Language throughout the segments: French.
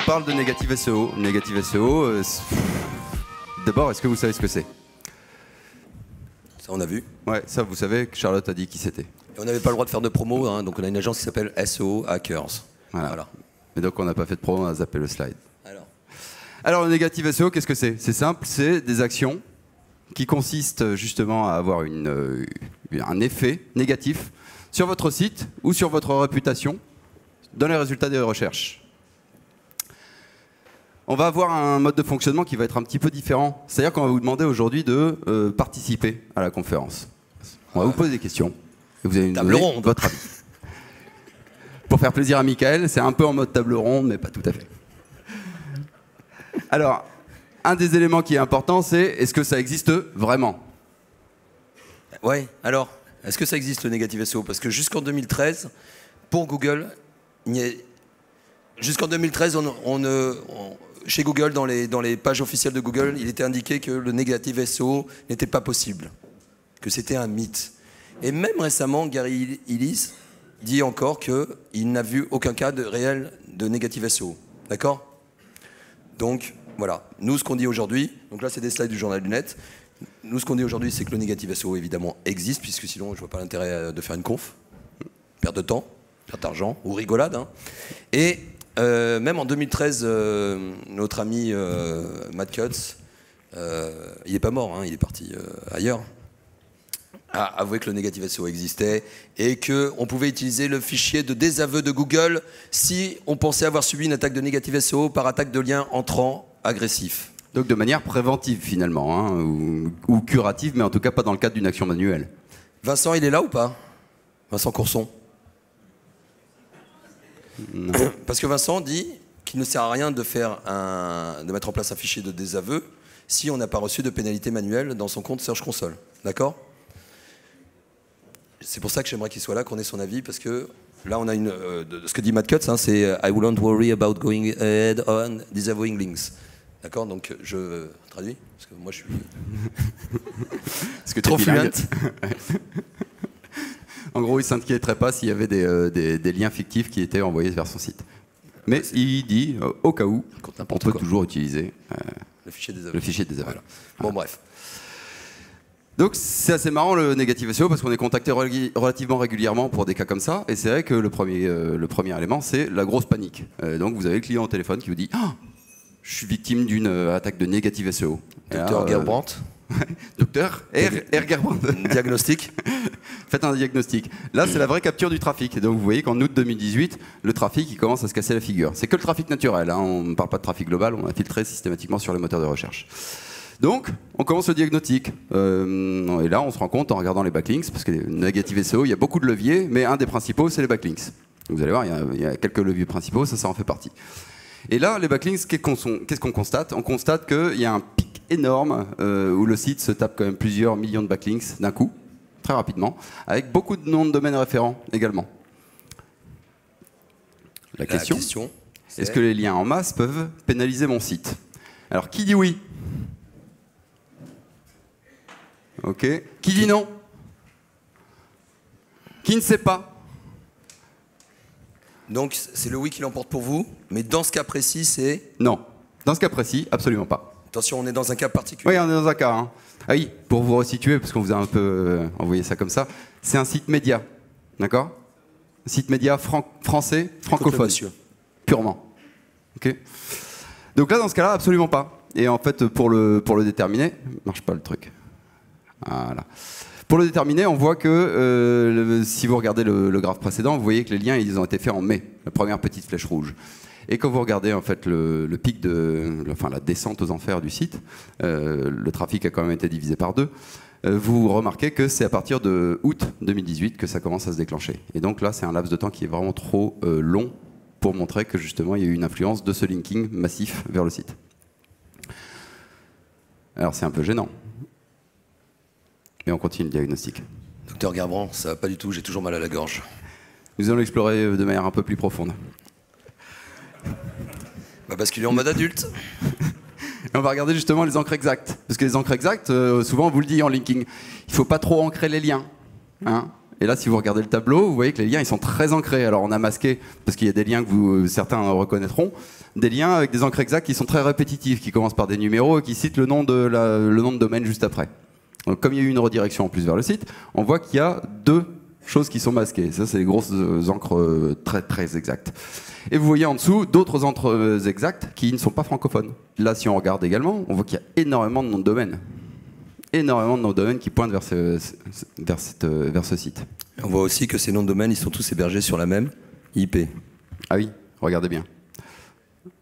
on parle de négative SEO. Négative SEO, d'abord, est-ce que vous savez ce que c'est? Ça, on a vu. Ouais, ça, vous savez que Charlotte a dit qui c'était. Et on n'avait pas le droit de faire de promo, hein, donc on a une agence qui s'appelle SEO Hackers. Voilà. Et donc, on n'a pas fait de promo, on a zappé le slide. Alors le négative SEO, qu'est-ce que c'est? C'est simple, c'est des actions qui consistent justement à avoir un effet négatif sur votre site ou sur votre réputation dans les résultats des recherches. On va avoir un mode de fonctionnement qui va être un petit peu différent. C'est-à-dire qu'on va vous demander aujourd'hui de participer à la conférence. On va vous poser des questions et vous allez nous donner votre avis. Pour faire plaisir à Michael, c'est un peu en mode table ronde, mais pas tout à fait. Alors, un des éléments qui est important, c'est est-ce que ça existe vraiment? Ouais, alors, est-ce que ça existe le négative SEO? Parce que jusqu'en 2013, pour Google, jusqu'en 2013, chez Google, dans les pages officielles de Google, il était indiqué que le négative SEO n'était pas possible, que c'était un mythe. Et même récemment, Gary Illyes dit encore qu'il n'a vu aucun cas réel de négative SEO. D'accord? Donc, voilà. Nous, ce qu'on dit aujourd'hui, donc là, c'est des slides du journal du net. Nous, ce qu'on dit aujourd'hui, c'est que le négative SEO, évidemment, existe, puisque sinon, je ne vois pas l'intérêt de faire une conf. Perte de temps, perte d'argent, ou rigolade. Hein. Et même en 2013, notre ami Matt Cutts, il n'est pas mort, hein, il est parti ailleurs, a avoué que le négative SEO existait et qu'on pouvait utiliser le fichier de désaveu de Google si on pensait avoir subi une attaque de négative SEO par attaque de liens entrants agressifs. Donc de manière préventive finalement, hein, ou curative, mais en tout cas pas dans le cadre d'une action manuelle. Vincent, il est là ou pas? Vincent Courson? Non. Parce que Vincent dit qu'il ne sert à rien de mettre en place un fichier de désaveu si on n'a pas reçu de pénalité manuelle dans son compte Search Console. D'accord? C'est pour ça que j'aimerais qu'il soit là, qu'on ait son avis, parce que là, on a ce que dit Matt Cutts, hein, c'est I won't worry about going ahead on disavowing links. D'accord? Donc, je traduis, parce que moi, je suis trop fluent. En gros, il ne s'inquiéterait pas s'il y avait des liens fictifs qui étaient envoyés vers son site. Mais il dit, au cas où, on peut toujours utiliser le fichier des désaveu. Voilà. Bon, bref. Donc c'est assez marrant le négative SEO parce qu'on est contacté relativement régulièrement pour des cas comme ça. Et c'est vrai que le premier élément, c'est la grosse panique. Donc vous avez le client au téléphone qui vous dit oh, « Je suis victime d'une attaque de négative SEO ». Docteur Gerbrandt. Docteur R. Gerbrandt. Diagnostic. Faites un diagnostic. Là, c'est la vraie capture du trafic. Donc vous voyez qu'en août 2018, le trafic il commence à se casser la figure. C'est que le trafic naturel. Hein. On ne parle pas de trafic global, on a filtré systématiquement sur les moteurs de recherche. Donc, on commence le diagnostic. Et là, on se rend compte en regardant les backlinks, parce que négative SEO, il y a beaucoup de leviers, mais un des principaux, c'est les backlinks. Vous allez voir, il y a quelques leviers principaux, ça en fait partie. Et là, les backlinks, qu'est-ce qu'on constate? On constate qu'il y a un pic énorme où le site se tape quand même plusieurs millions de backlinks d'un coup, très rapidement, avec beaucoup de noms de domaines référents également. La question est-ce que les liens en masse peuvent pénaliser mon site? Alors, qui dit oui? Ok. Qui dit non? Qui ne sait pas? Donc c'est le oui qui l'emporte pour vous, mais dans ce cas précis, c'est... Non. Dans ce cas précis, absolument pas. Attention, on est dans un cas particulier. Oui, on est dans un cas. Hein. Ah oui, pour vous resituer, parce qu'on vous a un peu envoyé ça comme ça, c'est un site média, d'accord? Un site média français, francophone, purement. Ok. Donc là, dans ce cas-là, absolument pas. Et en fait, pour le déterminer, marche pas le truc. Voilà. Pour le déterminer, on voit que si vous regardez le graphe précédent, vous voyez que les liens ils ont été faits en mai, la première petite flèche rouge. Et quand vous regardez en fait le pic la descente aux enfers du site, le trafic a quand même été divisé par 2. Vous remarquez que c'est à partir de août 2018 que ça commence à se déclencher. Et donc là, c'est un laps de temps qui est vraiment trop long pour montrer que justement il y a eu une influence de ce linking massif vers le site. Alors c'est un peu gênant. Mais on continue le diagnostic. Docteur Gerbrandt, ça va pas du tout, j'ai toujours mal à la gorge. Nous allons l'explorer de manière un peu plus profonde. Bah parce qu'il est en mode adulte. Et on va regarder justement les encres exactes. Parce que les encres exactes, souvent on vous le dit en linking, il ne faut pas trop ancrer les liens. Hein, Et là, si vous regardez le tableau, vous voyez que les liens ils sont très ancrés. Alors on a masqué, parce qu'il y a des liens que certains reconnaîtront, des liens avec des encres exactes qui sont très répétitifs, qui commencent par des numéros et qui citent le nom de domaine juste après. Donc, comme il y a eu une redirection en plus vers le site, on voit qu'il y a deux choses qui sont masquées. Ça, c'est les grosses encres très très exactes. Et vous voyez en dessous d'autres encres exactes qui ne sont pas francophones. Là, si on regarde également, on voit qu'il y a énormément de noms de domaine. Énormément de noms de domaine qui pointent vers ce site. On voit aussi que ces noms de domaine, ils sont tous hébergés sur la même IP. Ah oui, regardez bien.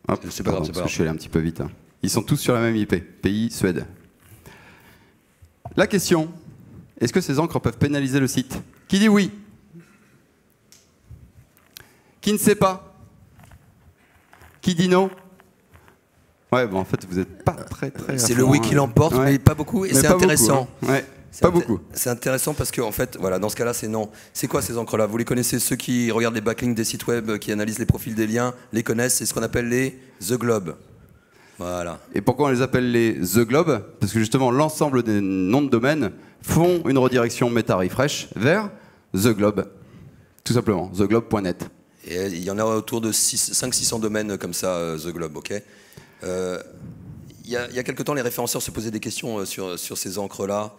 Hop, c'est pas grave, je suis allé un petit peu vite. Hein. Ils sont tous sur la même IP, pays Suède. La question, est-ce que ces encres peuvent pénaliser le site? Qui dit oui? Qui ne sait pas? Qui dit non? Ouais, bon, en fait, vous n'êtes pas très... C'est le oui qui l'emporte, mais pas beaucoup, et c'est intéressant. Beaucoup, hein. Ouais, pas beaucoup. C'est intéressant parce que, en fait, voilà, dans ce cas-là, c'est non. C'est quoi ces encres-là? Vous les connaissez, ceux qui regardent les backlinks des sites web, qui analysent les profils des liens, les connaissent, c'est ce qu'on appelle les The Globe. Voilà. Et pourquoi on les appelle les The Globe? Parce que justement, l'ensemble des noms de domaine font une redirection meta-refresh vers The Globe. Tout simplement, theglobe.net. Et il y en a autour de 500-600 domaines comme ça, The Globe, ok? Il y a quelque temps, les référenceurs se posaient des questions sur ces encres-là.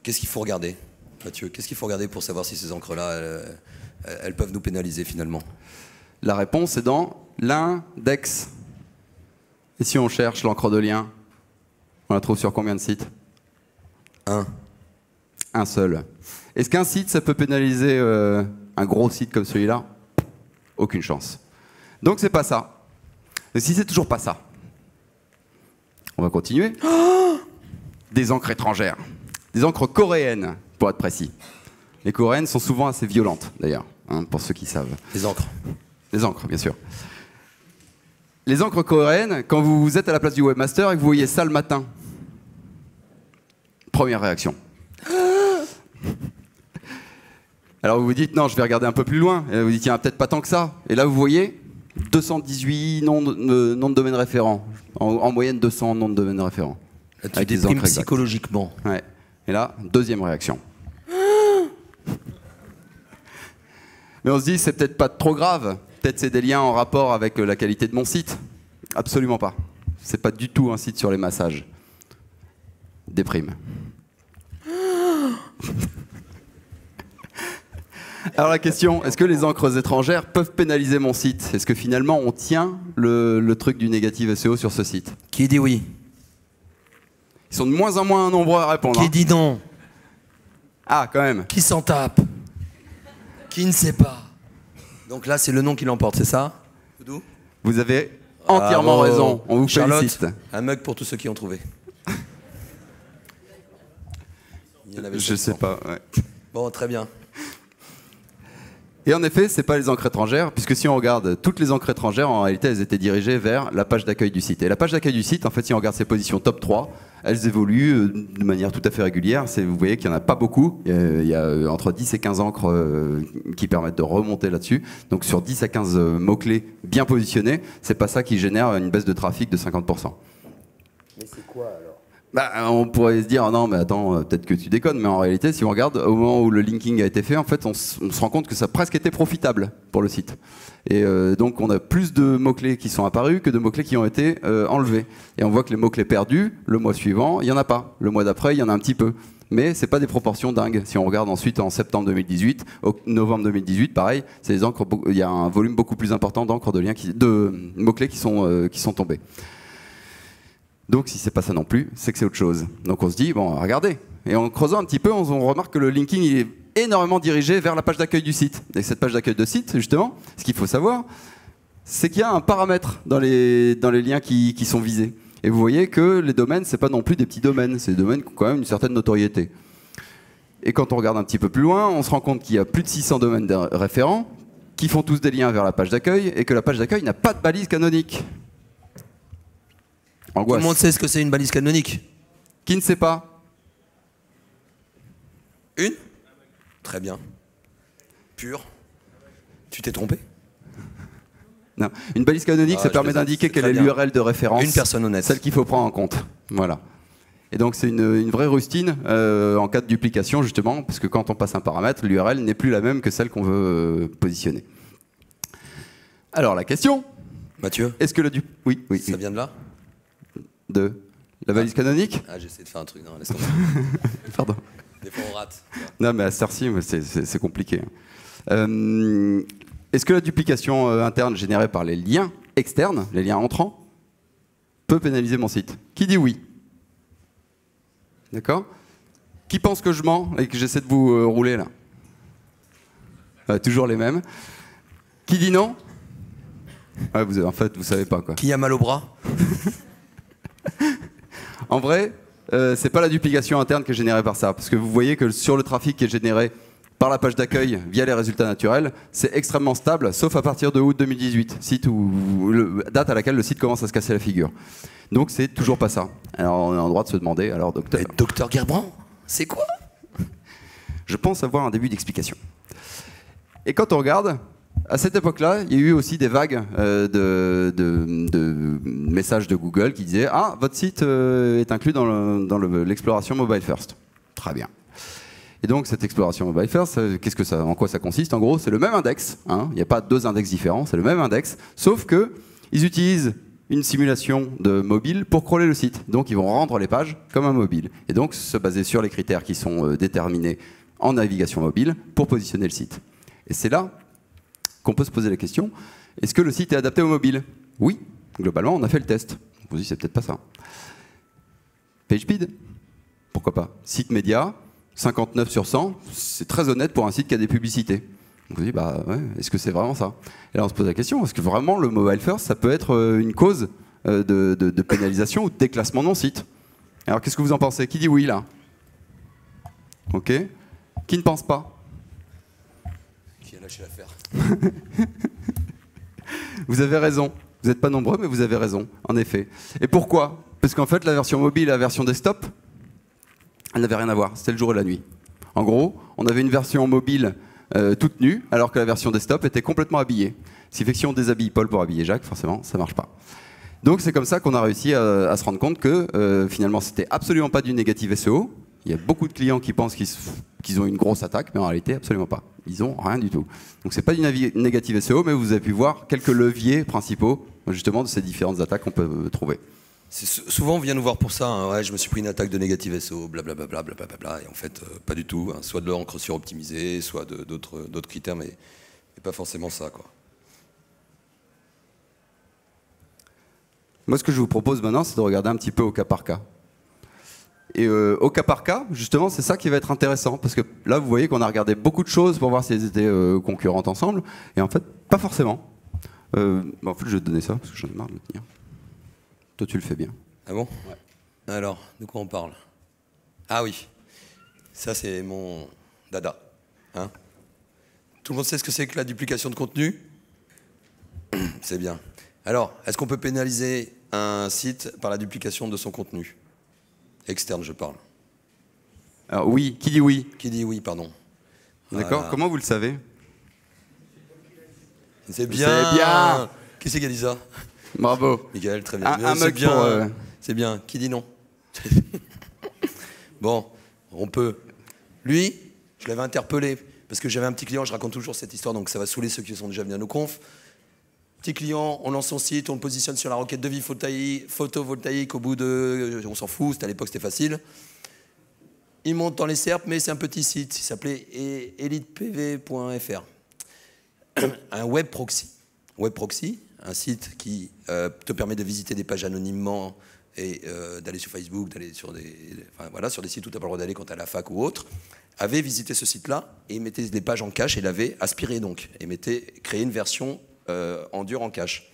Qu'est-ce qu'il faut regarder, Mathieu? Qu'est-ce qu'il faut regarder pour savoir si ces encres-là, elles peuvent nous pénaliser finalement? La réponse est dans l'index. Et si on cherche l'encre de lien, on la trouve sur combien de sites? Un seul. Est-ce qu'un site, ça peut pénaliser un gros site comme celui-là? Aucune chance. Donc c'est pas ça. Et si c'est toujours pas ça, on va continuer. Des encres étrangères. Des encres coréennes, pour être précis. Les coréennes sont souvent assez violentes, d'ailleurs, hein, pour ceux qui savent. Les encres. Les encres, bien sûr. Les encres coréennes, quand vous êtes à la place du webmaster et que vous voyez ça le matin, première réaction. Alors vous vous dites, non, je vais regarder un peu plus loin. Et vous dites, tiens, peut-être pas tant que ça. Et là, vous voyez 218 noms de domaine référents. En moyenne, 200 noms de domaine référents. Là, tu déprimes psychologiquement. Ouais. Et là, deuxième réaction. Mais on se dit, c'est peut-être pas trop grave. Peut-être c'est des liens en rapport avec la qualité de mon site. Absolument pas. C'est pas du tout un site sur les massages. Déprime. Alors la question, est-ce que les encres étrangères peuvent pénaliser mon site? Est-ce que finalement on tient le truc du négatif SEO sur ce site? Qui dit oui? Ils sont de moins en moins nombreux à répondre. Qui dit non? Ah, quand même. Qui s'en tape? Qui ne sait pas? Donc là, c'est le nom qui l'emporte, c'est ça? Vous avez entièrement raison. On vous félicite. Un mug pour tous ceux qui ont trouvé. Il y en avait Je sais pas. Ouais. Bon, très bien. Et en effet, c'est pas les encres étrangères, puisque si on regarde toutes les encres étrangères, en réalité, elles étaient dirigées vers la page d'accueil du site. Et la page d'accueil du site, en fait, si on regarde ses positions top 3, elles évoluent de manière tout à fait régulière. Vous voyez qu'il n'y en a pas beaucoup. Il y a entre 10 et 15 encres qui permettent de remonter là-dessus. Donc sur 10 à 15 mots-clés bien positionnés, c'est pas ça qui génère une baisse de trafic de 50%. Mais c'est quoi alors? On pourrait se dire, non mais attends, peut-être que tu déconnes, mais en réalité, si on regarde, au moment où le linking a été fait, en fait, on se rend compte que ça a presque été profitable pour le site. Et donc on a plus de mots-clés qui sont apparus que de mots-clés qui ont été enlevés. Et on voit que les mots-clés perdus, le mois suivant, il n'y en a pas. Le mois d'après, il y en a un petit peu. Mais c'est pas des proportions dingues. Si on regarde ensuite en septembre 2018, novembre 2018, pareil, c'est des encres, il y a un volume beaucoup plus important d'encres de mots-clés qui sont tombés. Donc si c'est pas ça non plus, c'est que c'est autre chose. Donc on se dit, bon, regardez. Et en creusant un petit peu, on remarque que le linking il est énormément dirigé vers la page d'accueil du site. Et cette page d'accueil de site, justement, ce qu'il faut savoir, c'est qu'il y a un paramètre dans les liens qui sont visés. Et vous voyez que les domaines, c'est pas non plus des petits domaines, c'est des domaines qui ont quand même une certaine notoriété. Et quand on regarde un petit peu plus loin, on se rend compte qu'il y a plus de 600 domaines référents qui font tous des liens vers la page d'accueil et que la page d'accueil n'a pas de balise canonique. Angoisse. Tout le monde sait ce que c'est une balise canonique. Qui ne sait pas? Une? Très bien. Pur. Tu t'es trompé? Non. Une balise canonique, ça permet d'indiquer quelle est l'URL de référence. Une personne honnête. Celle qu'il faut prendre en compte. Voilà. Et donc c'est une vraie rustine en cas de duplication justement, parce que quand on passe un paramètre, l'URL n'est plus la même que celle qu'on veut positionner. Alors la question, Mathieu, est-ce que oui. Ça vient de là? De la valise canonique? Ah, j'essaie de faire un truc, non, laisse tomber. Pardon. Des fois on rate. Non, mais à cette heure-ci, c'est compliqué. Est-ce que la duplication interne générée par les liens externes, les liens entrants, peut pénaliser mon site? Qui dit oui? D'accord? Qui pense que je mens et que j'essaie de vous rouler là? Toujours les mêmes. Qui dit non? En fait, vous savez pas quoi. Qui a mal au bras? En vrai, c'est pas la duplication interne qui est générée par ça, parce que vous voyez que sur le trafic qui est généré par la page d'accueil via les résultats naturels, c'est extrêmement stable, sauf à partir de août 2018, date à laquelle le site commence à se casser la figure. Donc c'est toujours pas ça. Alors on est en droit de se demander, alors docteur... Docteur Gerbrand, c'est quoi? Je pense avoir un début d'explication. Et quand on regarde, à cette époque-là, il y a eu aussi des vagues de messages de Google qui disaient « Ah, votre site est inclus dans l'exploration Mobile First ». Très bien. Et donc cette exploration Mobile First, en quoi ça consiste? En gros, c'est le même index, hein, il n'y a pas deux index différents, c'est le même index, sauf qu'ils utilisent une simulation de mobile pour crawler le site. Donc ils vont rendre les pages comme un mobile. Et donc se baser sur les critères qui sont déterminés en navigation mobile pour positionner le site. Et c'est là qu'on peut se poser la question, est-ce que le site est adapté au mobile? Oui, globalement on a fait le test. On se dit c'est peut-être pas ça. PageSpeed? Pourquoi pas? Site média, 59 sur 100, c'est très honnête pour un site qui a des publicités. On se dit, bah ouais, est-ce que c'est vraiment ça? Et là on se pose la question, est-ce que vraiment le mobile first, ça peut être une cause de pénalisation ou de déclassement de mon site? Alors qu'est-ce que vous en pensez? Qui dit oui là? Ok. Qui ne pense pas? Qui a lâché l'affaire? Vous avez raison. Vous n'êtes pas nombreux, mais vous avez raison, en effet. Et pourquoi? Parce qu'en fait, la version mobile et la version desktop, elles n'avaient rien à voir. C'était le jour et la nuit. En gros, on avait une version mobile toute nue, alors que la version desktop était complètement habillée. Ce qui fait que si on déshabille Paul pour habiller Jacques, forcément, ça ne marche pas. Donc c'est comme ça qu'on a réussi à se rendre compte que finalement, c'était absolument pas du négatif SEO. Il y a beaucoup de clients qui pensent qu'ils ont une grosse attaque, mais en réalité, absolument pas. Ils n'ont rien du tout. Donc c'est pas du négatif SEO, mais vous avez pu voir quelques leviers principaux, justement, de ces différentes attaques qu'on peut trouver. Souvent, on vient nous voir pour ça. Hein. Ouais, je me suis pris une attaque de négative SEO, blablabla, blablabla. Et en fait, pas du tout. Hein. Soit de l'encre suroptimisée, soit d'autres critères, mais pas forcément ça, quoi. Moi, ce que je vous propose maintenant, c'est de regarder un petit peu au cas par cas. Et au cas par cas, justement, c'est ça qui va être intéressant. Parce que là, vous voyez qu'on a regardé beaucoup de choses pour voir si elles étaient concurrentes ensemble. Et en fait, pas forcément. En fait, je vais te donner ça, parce que j'en ai marre de le tenir. Toi, tu le fais bien. Ah bon? Ouais. Alors, de quoi on parle? Ah oui, ça c'est mon dada. Hein? Tout le monde sait ce que c'est que la duplication de contenu? C'est bien. Alors, est-ce qu'on peut pénaliser un site par la duplication de son contenu? Externe, je parle. Alors oui, qui dit oui? Qui dit oui, pardon. D'accord, voilà. Comment vous le savez? C'est bien. C'est bien. Qui c'est qui a dit ça? Bravo. Michael, très bien. Un mec bien. pour, C'est bien. Qui dit non? Bon, on peut. Lui, je l'avais interpellé parce que j'avais un petit client, je raconte toujours cette histoire, donc ça va saouler ceux qui sont déjà venus à nos confs. Petit client, on lance son site, on le positionne sur la requête de vie photovoltaïque au bout de... On s'en fout, à l'époque c'était facile. Il monte dans les SERP, mais c'est un petit site, il s'appelait elitepv.fr. Un web proxy. Web proxy, un site qui te permet de visiter des pages anonymement et d'aller sur Facebook, d'aller sur sur des sites où tu n'as pas le droit d'aller quand tu es à la fac ou autre, avait visité ce site-là et mettait des pages en cache et l'avait aspiré donc, et créé une version en dur en cache.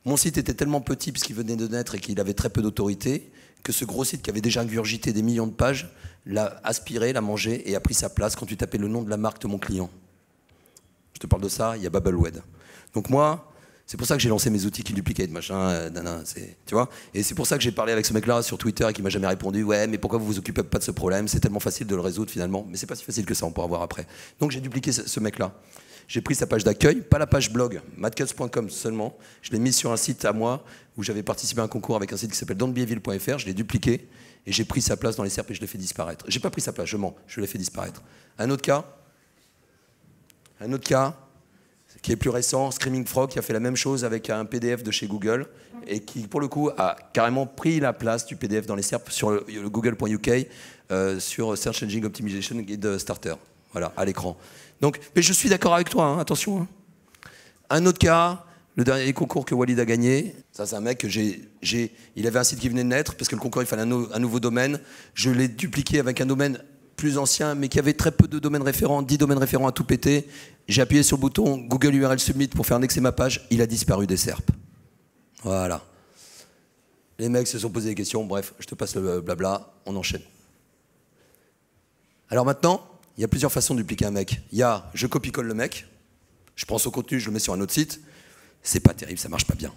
Mon site était tellement petit puisqu'il venait de naître et qu'il avait très peu d'autorité que ce gros site qui avait déjà ingurgité des millions de pages l'a aspiré, l'a mangé et a pris sa place quand tu tapais le nom de la marque de mon client. Je te parle de ça, il y a Babelwed. Donc moi, c'est pour ça que j'ai lancé mes outils qui duplicate, machin, tu vois. Et c'est pour ça que j'ai parlé avec ce mec-là sur Twitter et qui m'a jamais répondu. Ouais, mais pourquoi vous vous occupez pas de ce problème? C'est tellement facile de le résoudre finalement. Mais c'est pas si facile que ça, on pourra voir après. Donc j'ai dupliqué ce mec-là. J'ai pris sa page d'accueil, pas la page blog, madcuts.com seulement. Je l'ai mis sur un site à moi où j'avais participé à un concours avec un site qui s'appelle don'tbeevil.fr. Je l'ai dupliqué et j'ai pris sa place dans les SERP et je l'ai fait disparaître. J'ai pas pris sa place, je mens, je l'ai fait disparaître. Un autre cas qui est plus récent, Screaming Frog, qui a fait la même chose avec un PDF de chez Google et qui, pour le coup, a carrément pris la place du PDF dans les SERP sur le google.uk, sur Search Engine Optimization Guide Starter. Voilà, à l'écran. Donc, mais je suis d'accord avec toi, hein, attention. Hein. Un autre cas, le dernier concours que Walid a gagné, ça c'est un mec que il avait un site qui venait de naître, parce que le concours il fallait un nouveau domaine. Je l'ai dupliqué avec un domaine plus ancien, mais qui avait très peu de domaines référents, 10 domaines référents à tout péter. J'ai appuyé sur le bouton Google URL Submit pour faire indexer ma page, il a disparu des SERP. Voilà. Les mecs se sont posés des questions, bref, je te passe le blabla, on enchaîne. Alors maintenant, il y a plusieurs façons de dupliquer un mec. Il y a, je copie-colle le mec, je prends son contenu, je le mets sur un autre site. C'est pas terrible, ça marche pas bien.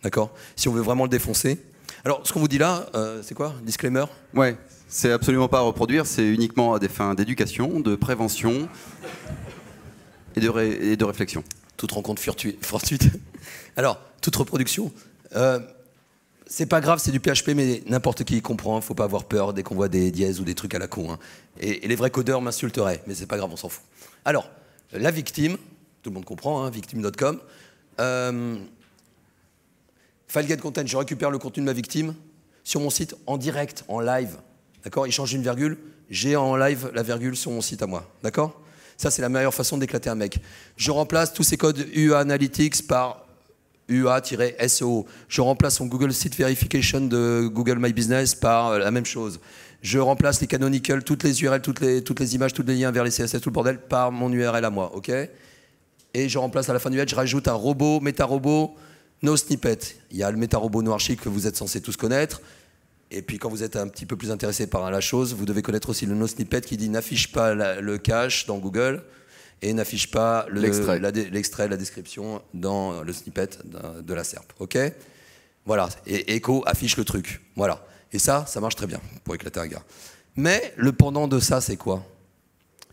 D'accord? Si on veut vraiment le défoncer. Alors, ce qu'on vous dit là, c'est quoi? Disclaimer? Ouais, c'est absolument pas à reproduire, c'est uniquement à des fins d'éducation, de prévention et de réflexion. Toute rencontre fortuite. Alors, toute reproduction. C'est pas grave, c'est du PHP, mais n'importe qui y comprend. Faut pas avoir peur dès qu'on voit des dièses ou des trucs à la con. Hein. Et les vrais codeurs m'insulteraient, mais c'est pas grave, on s'en fout. Alors, la victime, tout le monde comprend, hein, victime.com. FileGet Content, je récupère le contenu de ma victime sur mon site en direct, en live. D'accord? Il change une virgule, j'ai en live la virgule sur mon site à moi. D'accord? Ça, c'est la meilleure façon d'éclater un mec. Je remplace tous ces codes UA Analytics par UA-SEO. Je remplace son Google Site Verification de Google My Business par la même chose. Je remplace les canonical, toutes les URL, toutes les images, tous les liens vers les CSS, tout le bordel, par mon URL à moi. Ok? Et je remplace à la fin du head, je rajoute un robot, méta-robot, no snippet. Il y a le méta-robot NoArchive que vous êtes censé tous connaître. Et puis quand vous êtes un petit peu plus intéressé par la chose, vous devez connaître aussi le no snippet qui dit n'affiche pas le cache dans Google et n'affiche pas l'extrait, la description dans le snippet de la SERP. Ok? Voilà. Et Echo affiche le truc. Voilà. Et ça marche très bien pour éclater un gars. Mais le pendant de ça, c'est quoi?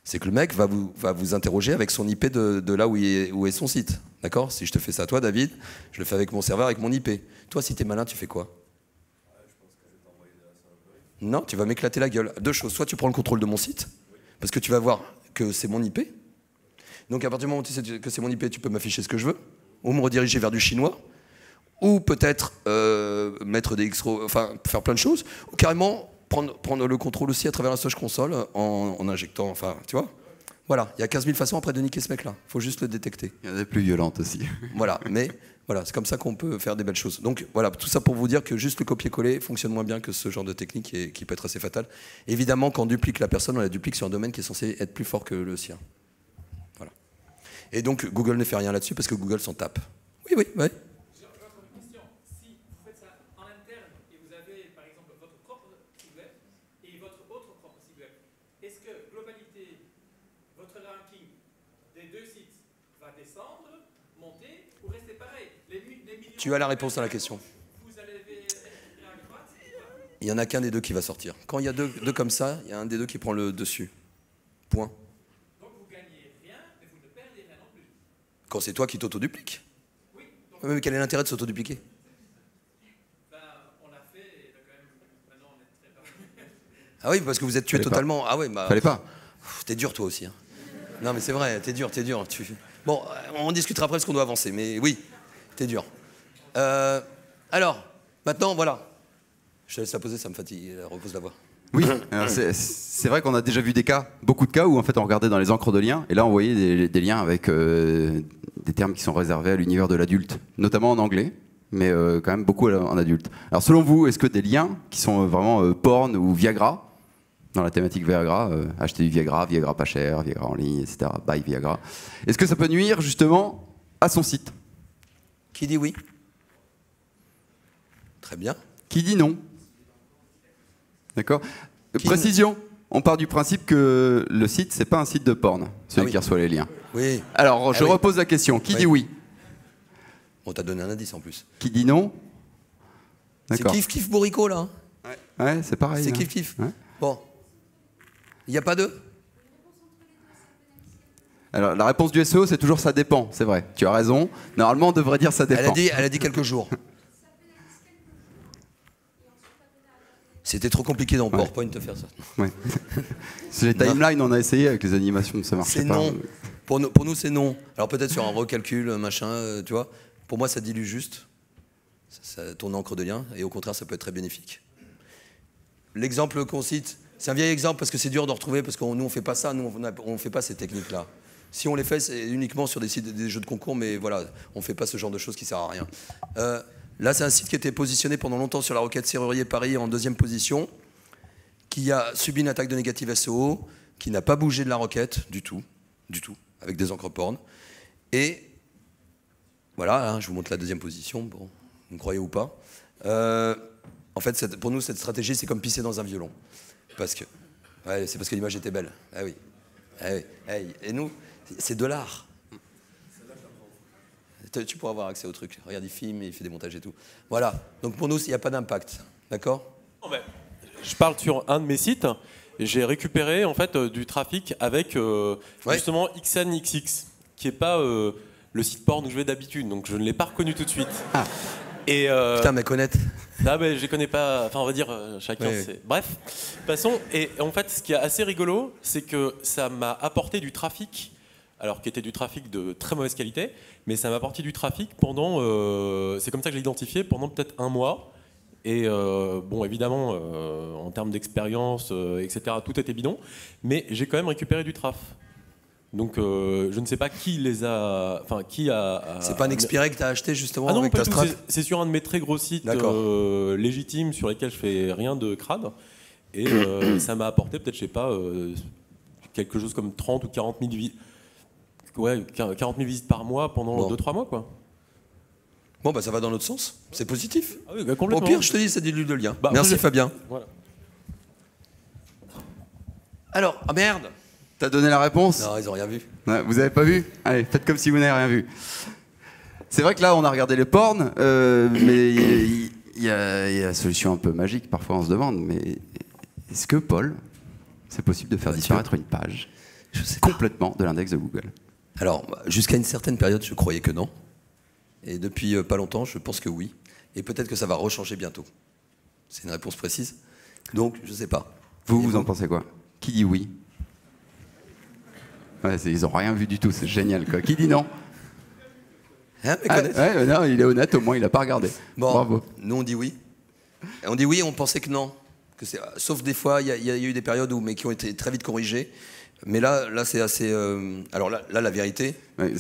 C'est que le mec va vous interroger avec son IP de là où est son site. D'accord? Si je te fais ça, toi, David, je le fais avec mon serveur, avec mon IP. Toi, si t'es malin, tu fais quoi? Non, tu vas m'éclater la gueule. Deux choses. Soit tu prends le contrôle de mon site, parce que tu vas voir que c'est mon IP. Donc à partir du moment où tu sais que c'est mon IP, tu peux m'afficher ce que je veux, ou me rediriger vers du chinois, ou peut-être mettre des enfin faire plein de choses, ou carrément prendre le contrôle aussi à travers la Search Console en injectant, enfin, tu vois. Voilà, il y a 15 000 façons après de niquer ce mec-là. Il faut juste le détecter. Il y en a des plus violentes aussi. Voilà, mais voilà, c'est comme ça qu'on peut faire des belles choses. Donc voilà, tout ça pour vous dire que juste le copier-coller fonctionne moins bien que ce genre de technique qui peut être assez fatal. Évidemment, quand on duplique la personne, on la duplique sur un domaine qui est censé être plus fort que le sien. Voilà. Et donc Google ne fait rien là-dessus parce que Google s'en tape. Oui. J'ai encore une question. Si vous faites ça en interne et vous avez par exemple votre propre site web et votre autre propre site web, est-ce que globalité, votre ranking des deux sites va descendre, monter ou rester pareil? Tu as la réponse à la question. Vous allez à droite? Il n'y en a qu'un des deux qui va sortir. Quand il y a deux comme ça, il y a un des deux qui prend le dessus. Point. Donc vous gagnez rien, mais vous ne perdez rien non plus. Quand c'est toi qui t'autodupliques. Oui. Donc, Mais quel est l'intérêt de s'autodupliquer? on l'a fait et quand même, maintenant on est très pas. Ah oui, parce que vous êtes tué totalement. Ah ouais, bah. Fallait pas. T'es dur toi aussi. Hein. Non mais c'est vrai, t'es dur. Bon, on discutera après parce qu'on doit avancer, mais oui, t'es dur. Alors, maintenant, voilà. Je te laisse la poser, ça me fatigue, repose la voix. Oui, c'est vrai qu'on a déjà vu beaucoup de cas où en fait on regardait dans les encres de liens et là on voyait des liens avec des termes qui sont réservés à l'univers de l'adulte, notamment en anglais, mais quand même beaucoup en adulte. Alors selon vous, est-ce que des liens qui sont vraiment porn ou Viagra, dans la thématique Viagra, acheter du Viagra, Viagra pas cher, Viagra en ligne, etc., buy Viagra, est-ce que ça peut nuire justement à son site? Qui dit oui? Très bien. Qui dit non? D'accord. Précision, on part du principe que le site, c'est pas un site de porn, celui qui reçoit les liens. Oui. Alors, je repose la question. Qui dit oui? On t'a donné un indice en plus. Qui dit non? C'est kiff bourrico là. Ouais, c'est pareil. C'est kiff. Ouais. Bon. Il n'y a pas de? Alors, la réponse du SEO, c'est toujours ça dépend, c'est vrai. Tu as raison. Normalement, on devrait dire ça dépend. Elle a dit quelques jours. C'était trop compliqué dans PowerPoint de faire ça. Ouais. Les timelines, on a essayé avec les animations, ça marchait pas. C'est non. Pour nous, c'est non. Alors peut-être sur un recalcul, machin, tu vois. Pour moi, ça dilue juste. Ça tourne encre de lien. Et au contraire, ça peut être très bénéfique. L'exemple qu'on cite, c'est un vieil exemple parce que c'est dur de retrouver, parce que nous, on fait pas ça. Nous, on fait pas ces techniques-là. Si on les fait, c'est uniquement sur des sites, des jeux de concours, mais voilà, on fait pas ce genre de choses qui sert à rien. Là, c'est un site qui était positionné pendant longtemps sur la requête Serrurier Paris en 2e position, qui a subi une attaque de négative SEO, qui n'a pas bougé de la requête du tout, avec des encres porn. Et voilà, hein, je vous montre la 2e position, bon, vous me croyez ou pas. En fait, pour nous, cette stratégie, c'est comme pisser dans un violon. Ouais, c'est parce que l'image était belle. Ah oui. Ah oui. Et nous, c'est de l'art. Tu pourras avoir accès au truc. Regarde, il filme, il fait des montages et tout. Voilà. Donc pour nous, il n'y a pas d'impact. D'accord ? Je parle sur un de mes sites. J'ai récupéré en fait du trafic avec justement XNXX, qui n'est pas le site porn où je vais d'habitude. Donc je ne l'ai pas reconnu tout de suite. Ah. Et putain, mais connaître. Ah ben, je les connais pas. Enfin, on va dire chacun. Oui. C'est... Bref, passons. Et en fait, ce qui est assez rigolo, c'est que ça m'a apporté du trafic. Alors, qui était du trafic de très mauvaise qualité, mais ça m'a apporté du trafic pendant, c'est comme ça que je l'ai identifié, pendant peut-être un mois. Et bon, évidemment, en termes d'expérience, etc., tout était bidon, mais j'ai quand même récupéré du traf. Donc, je ne sais pas qui les a... Enfin, qui a... C'est pas un expiré que tu as acheté, justement, ah non, avec pas ta du tout. strat. C'est sur un de mes très gros sites légitimes, sur lesquels je fais rien de crade. Et ça m'a apporté, peut-être, je sais pas, quelque chose comme 30 ou 40 000 visites. Ouais, 40 000 visites par mois pendant 2-3 mois, quoi. Bon, bah ça va dans l'autre sens. C'est positif. Ah oui, bah, complètement. Au pire, je te dis, ça dilue le lien. Bah, merci, Fabien. Voilà. Alors, ah merde. T'as donné la réponse ? Non, ils n'ont rien vu. Ouais, vous avez pas vu ? Allez, faites comme si vous n'avez rien vu. C'est vrai que là, on a regardé les porns, mais il y a la solution un peu magique. Parfois, on se demande, mais est-ce que, Paul, c'est possible de faire disparaître une page complètement de l'index de Google ? Alors, jusqu'à une certaine période, je croyais que non. Et depuis pas longtemps, je pense que oui. Et peut-être que ça va rechanger bientôt. C'est une réponse précise. Donc, je sais pas. Vous en pensez quoi ? Qui dit oui ? Ouais, ils ont rien vu du tout, c'est génial, quoi. Qui dit non ? Hein, non, il est honnête, au moins il n'a pas regardé. Bon, bravo. Nous, on dit oui. Et on dit oui, on pensait que non. Sauf des fois, il y a eu des périodes mais qui ont été très vite corrigées. Mais là c'est assez... Alors là, la vérité... Il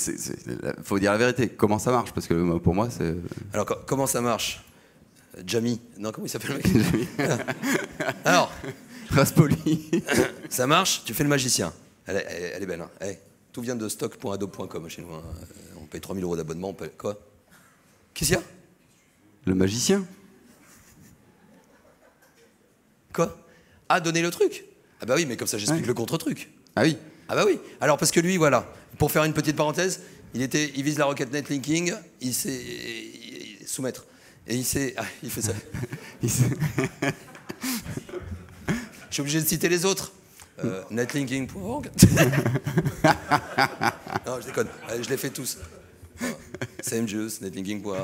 faut dire la vérité. Comment ça marche ? Parce que pour moi, c'est... Alors, comment ça marche ? Jamie. Non, comment il s'appelle le mec ? Alors... Raspoli. Ça marche, tu fais le magicien. Elle est belle. Hein. Hey, tout vient de stock.adobe.com chez nous. Hein. On paye 3 000 € d'abonnement. Quoi ? Qu'est-ce qu'il y a ? Le magicien. Quoi ? Ah, donner le truc ? Ah bah oui, mais comme ça j'explique le contre-truc. Ah oui. Ah bah oui. Alors parce que lui, voilà, pour faire une petite parenthèse, il vise la requête netlinking, il sait soumettre. Et il sait... Ah, il fait ça. Je suis obligé de citer les autres. Netlinking.org. Non, je déconne. Je les fais tous. SameJuice, netlinking.fr,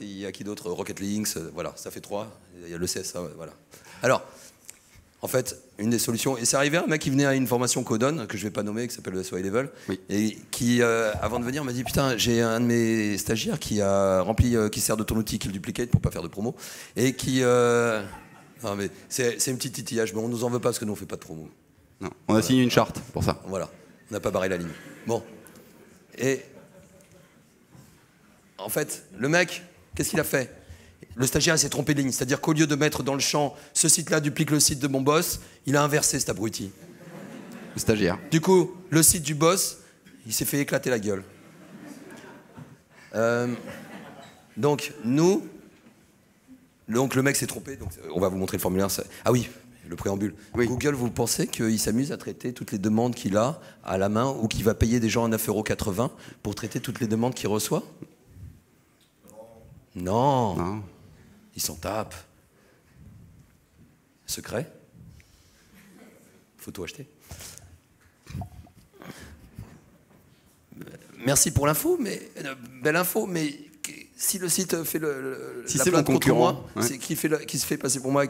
il y a qui d'autre ? Rocket Links, voilà, ça fait 3. Il y a le CSA, voilà. Alors, en fait, une des solutions, et c'est arrivé un mec qui venait à une formation Codon, que je ne vais pas nommer, qui s'appelle le SOI Level, et qui, avant de venir, m'a dit, putain, j'ai un de mes stagiaires qui a rempli, qui sert de ton outil Kill Duplicate pour pas faire de promo, et qui... non, mais c'est un petit titillage, mais on nous en veut pas parce que nous on fait pas de promo. Non, on a signé une charte pour ça. Voilà, on n'a pas barré la ligne. Bon, et en fait, le mec, qu'est-ce qu'il a fait ? Le stagiaire s'est trompé de ligne, c'est-à-dire qu'au lieu de mettre dans le champ ce site-là duplique le site de mon boss, il a inversé cet abruti. Le stagiaire. Du coup, le site du boss, il s'est fait éclater la gueule. Donc le mec s'est trompé, donc on va vous montrer le formulaire. Ah oui, le préambule. Oui. Google, vous pensez qu'il s'amuse à traiter toutes les demandes qu'il a à la main ou qu'il va payer des gens à 9,80 € pour traiter toutes les demandes qu'il reçoit ? Non. Il s'en tape. Secret ? Photo achetée. Merci pour l'info, mais belle info, mais si le site fait Si la c'est mon plainte contre concurrent, moi, ouais. c'est qui se fait passer pour moi,